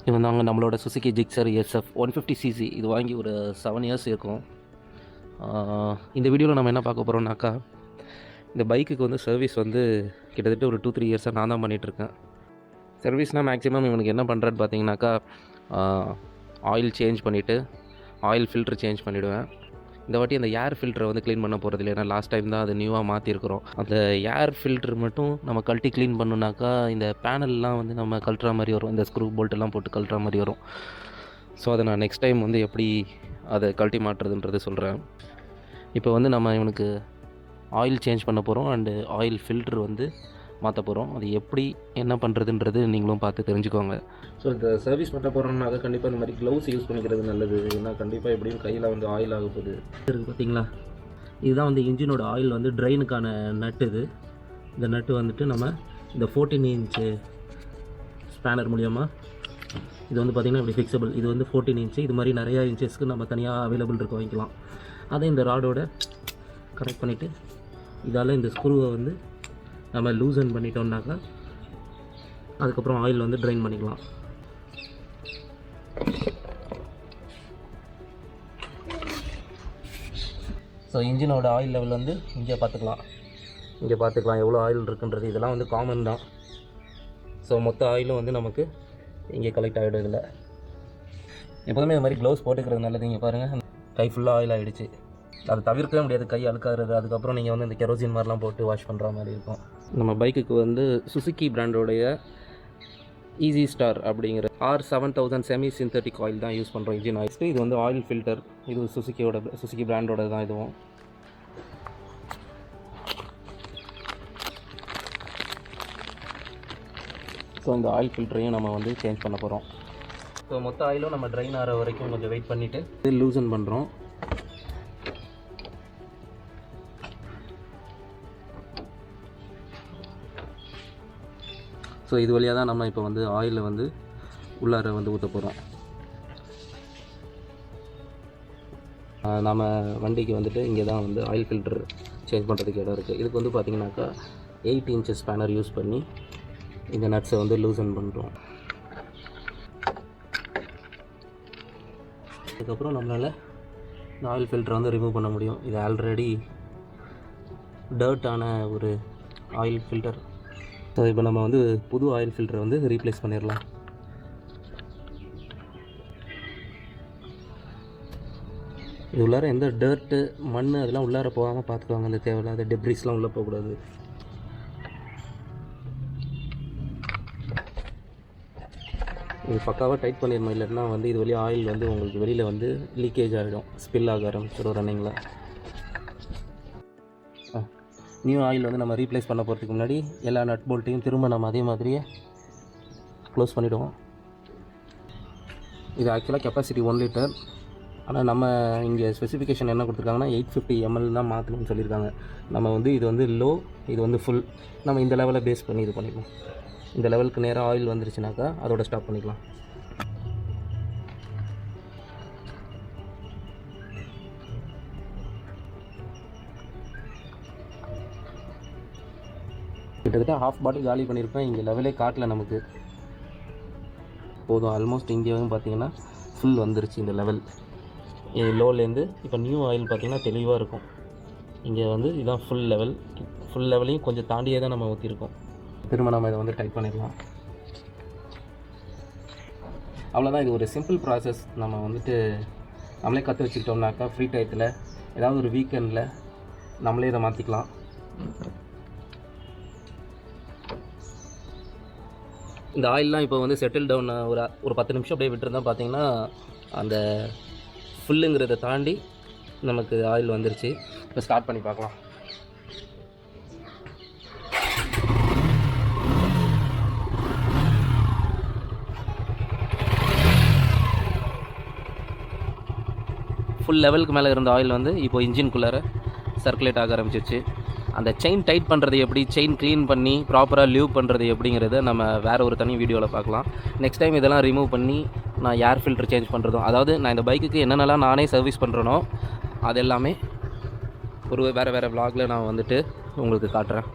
இது வந்து நம்மளோட Suzuki Gixxer SF 150cc இது வாங்கி ஒரு 7 இயர்ஸ் இருக்கும். இந்த வீடியோவில் நம்ம என்ன பார்க்க போகிறோம்னாக்கா, இந்த பைக்குக்கு வந்து சர்வீஸ் வந்து கிட்டத்தட்ட ஒரு 2-3 இயர்ஸாக நான் தான் பண்ணிகிட்ருக்கேன். சர்வீஸ்னால் மேக்ஸிமம் இவனுக்கு என்ன பண்ணுறான்னு பார்த்தீங்கன்னாக்கா, ஆயில் சேஞ்ச் பண்ணிவிட்டு ஆயில் ஃபில்ட்ரு சேஞ்ச் பண்ணிவிடுவேன். இந்த வாட்டி அந்த ஏர் ஃபில்டரை வந்து க்ளீன் பண்ண போகிறது இல்லை, ஏன்னா லாஸ்ட் டைம் தான் அது நியூவாக மாற்றிருக்கிறோம். அந்த ஏர் ஃபில்ட்ரு மட்டும் நம்ம கழட்டி க்ளீன் பண்ணோன்னாக்கா இந்த பேனல்லாம் வந்து நம்ம கழட்டுற மாதிரி வரும், இந்த ஸ்க்ரூ போல்ட்டெல்லாம் போட்டு கழட்டுற மாதிரி வரும். ஸோ அதை நான் நெக்ஸ்ட் டைம் வந்து எப்படி அதை கழட்டி மாட்டுறதுன்றது சொல்கிறேன். இப்போ வந்து நம்ம இவனுக்கு ஆயில் சேஞ்ச் பண்ண போகிறோம் அண்டு ஆயில் ஃபில்ட்ரு வந்து மாற்ற போகிறோம். அது எப்படி என்ன பண்ணுறதுன்றது நீங்களும் பார்த்து தெரிஞ்சுக்கோங்க. ஸோ இந்த சர்வீஸ் பண்ண போகிறோம்னாக்க கண்டிப்பாக இந்த மாதிரி க்ளவுஸ் யூஸ் பண்ணிக்கிறது நல்லது. ஏன்னா கண்டிப்பாக எப்படியும் கையில் வந்து ஆயில் ஆக போகுது இருக்குது பார்த்தீங்களா. இதுதான் வந்து இன்ஜினோட ஆயில் வந்து ட்ரெயினுக்கான நட்டு. இந்த நட்டு வந்துட்டு நம்ம இந்த 14 இன்ச்சு ஸ்பேனர் மூலியமாக இது வந்து பார்த்திங்கன்னா இப்படி ஃபிக்ஸபிள். இது வந்து 14 இன்ச்சு. இது மாதிரி நிறையா இன்ச்சஸ்க்கு நம்ம தனியாக அவைலபிள் இருக்க வாங்கிக்கலாம். அதை இந்த ராடோட கனெக்ட் பண்ணிவிட்டு இதால் இந்த ஸ்க்ரூவை வந்து நம்ம லூசன் பண்ணிட்டோம்னாக்கா அதுக்கப்புறம் ஆயில் வந்து ட்ரைன் பண்ணிக்கலாம். ஸோ இன்ஜினோட ஆயில் லெவல் வந்து இங்கே பார்த்துக்கலாம் எவ்வளோ ஆயில் இருக்குன்றது. இதெல்லாம் வந்து காமன் தான். ஸோ மொத்த ஆயிலும் வந்து நமக்கு இங்கே கலெக்ட் ஆகிடுதில்ல. எப்போதுமே இந்த மாதிரி க்ளவுஸ் போட்டுக்கிறது நல்லது. இங்கே பாருங்கள், கை ஃபுல்லாக ஆயில் ஆகிடுச்சு. அதை தவிர்க்கவே முடியாது, கை அழுக்காகிறது. அதுக்கப்புறம் நீங்கள் வந்து இந்த கெரோசின் மாதிரிலாம் போட்டு வாஷ் பண்ணுற மாதிரி இருக்கும். நம்ம பைக்குக்கு வந்து சுசுக்கி பிராண்டோடைய ஈஸி ஸ்டார் அப்படிங்கிற R7000 செமி சிந்தட்டிக் ஆயில் தான் யூஸ் பண்ணுறோம் இன்ஜின் ஆயில்ஸ்க்கு. இது வந்து ஆயில் ஃபில்டர். இது சுசுக்கி பிராண்டோட தான் இதுவும். ஸோ இந்த ஆயில் ஃபில்டரையும் நம்ம வந்து சேஞ்ச் பண்ண போகிறோம். ஸோ மொத்த ஆயிலும் நம்ம ட்ரைன் ஆகிற வரைக்கும் கொஞ்சம் வெயிட் பண்ணிவிட்டு இது லூசன் பண்ணுறோம். ஸோ இது வழியாக தான் நம்ம இப்போ வந்து ஆயிலை வந்து உள்ளார வந்து ஊற்ற போகிறோம். நம்ம வண்டிக்கு வந்துட்டு இங்கே தான் வந்து ஆயில் ஃபில்டர் சேஞ்ச் பண்ணுறதுக்கு இடம் இருக்குது. இதுக்கு வந்து பார்த்திங்கனாக்கா 8 இன்ச்சஸ் ஸ்பேனர் யூஸ் பண்ணி இந்த நட்ஸை வந்து லூசன் பண்ணுறோம். அதுக்கப்புறம் நம்மளால் இந்த ஆயில் ஃபில்டரை வந்து ரிமூவ் பண்ண முடியும். இது ஆல்ரெடி டர்ட்டான ஒரு ஆயில் ஃபில்டர். ஸோ இப்போ நம்ம வந்து புது ஆயில் ஃபில்டரை வந்து ரீப்ளேஸ் பண்ணிடலாம். இது உள்ளார எந்த டர்ட்டு மண் அதெல்லாம் உள்ளார போகாமல் பார்த்துக்குவாங்க. அந்த தேவையில்லாத டெப்ரிஸ்லாம் உள்ளே போகக்கூடாது. இது பக்காவாக டைட் பண்ணிடணும், இல்லைன்னா வந்து இது வழியாக ஆயில் வந்து உங்களுக்கு வெளியில் வந்து லீக்கேஜ் ஆகிடும், ஸ்பில் ஆக ஆரம்பிச்சிடும் ரன்னிங்கில். நியூ ஆயில் வந்து நம்ம ரீப்ளேஸ் பண்ண போகிறதுக்கு முன்னாடி எல்லா நட் போல்ட்டையும் திரும்ப நம்ம அதே மாதிரியே க்ளோஸ் பண்ணிவிடுவோம். இது ஆக்சுவலாக கெப்பாசிட்டி 1 லிட்டர். ஆனால் நம்ம இங்கே ஸ்பெசிஃபிகேஷன் என்ன கொடுத்துருக்காங்கன்னா 850 ml தான் மாற்றணும்னு சொல்லியிருக்காங்க. நம்ம வந்து இது வந்து லோ, இது வந்து ஃபுல். நம்ம இந்த லெவலை பேஸ் பண்ணி இது பண்ணிக்கலாம். இந்த லெவலுக்கு நேராக ஆயில் வந்துருச்சுனாக்கா அதோட ஸ்டாப் பண்ணிக்கலாம். கிட்டத்தட்ட ஹாஃப் பாட்டில் காலி பண்ணியிருப்பேன். இங்கே லெவலே காட்டல நமக்கு. போதும், ஆல்மோஸ்ட் இங்கே வந்து பார்த்திங்கன்னா ஃபுல் வந்துருச்சு இந்த லெவல். லோலேருந்து இப்போ நியூ ஆயில் பார்த்திங்கன்னா தெளிவாக இருக்கும். இங்கே வந்து இதுதான் ஃபுல் லெவலையும் கொஞ்சம் தாண்டியே தான் நம்ம ஊற்றிருக்கோம். திரும்ப நம்ம இதை வந்து டைட் பண்ணிடலாம். அவ்வளோதான். இது ஒரு சிம்பிள் ப்ராசஸ். நம்ம வந்துட்டு நம்மளே கற்று வச்சுக்கிட்டோம்னாக்கா ஃப்ரீ டயத்தில் ஏதாவது ஒரு வீக்கெண்டில் நம்மளே இதை மாற்றிக்கலாம். இந்த ஆயிலெலாம் இப்போ வந்து செட்டில் டவுன் ஒரு 10 நிமிஷம் அப்படியே விட்டுருந்தா பார்த்திங்கன்னா அந்த ஃபுல்லுங்கிறத தாண்டி நமக்கு ஆயில் வந்துருச்சு. இப்போ ஸ்டார்ட் பண்ணி பார்க்கலாம். ஃபுல் லெவலுக்கு மேலே இருந்த ஆயில் வந்து இப்போ இன்ஜின்குள்ளார சர்க்குலேட் ஆக ஆரம்பிச்சிருச்சு. அந்த செயின் டைட் பண்ணுறது எப்படி, செயின் க்ளீன் பண்ணி ப்ராப்பராக லீவ் பண்ணுறது எப்படிங்கிறத நம்ம வேறு ஒரு தனி வீடியோவில் பார்க்கலாம். நெக்ஸ்ட் டைம் இதெல்லாம் ரிமூவ் பண்ணி நான் ஏர் ஃபில்டர் சேஞ்ச் பண்ணுறதும், அதாவது நான் இந்த பைக்குக்கு என்னென்னலாம் நானே சர்வீஸ் பண்ணுறேனோ அது எல்லாமே ஒரு வேறு விலாகில் நான் வந்துட்டு உங்களுக்கு காட்டுறேன்.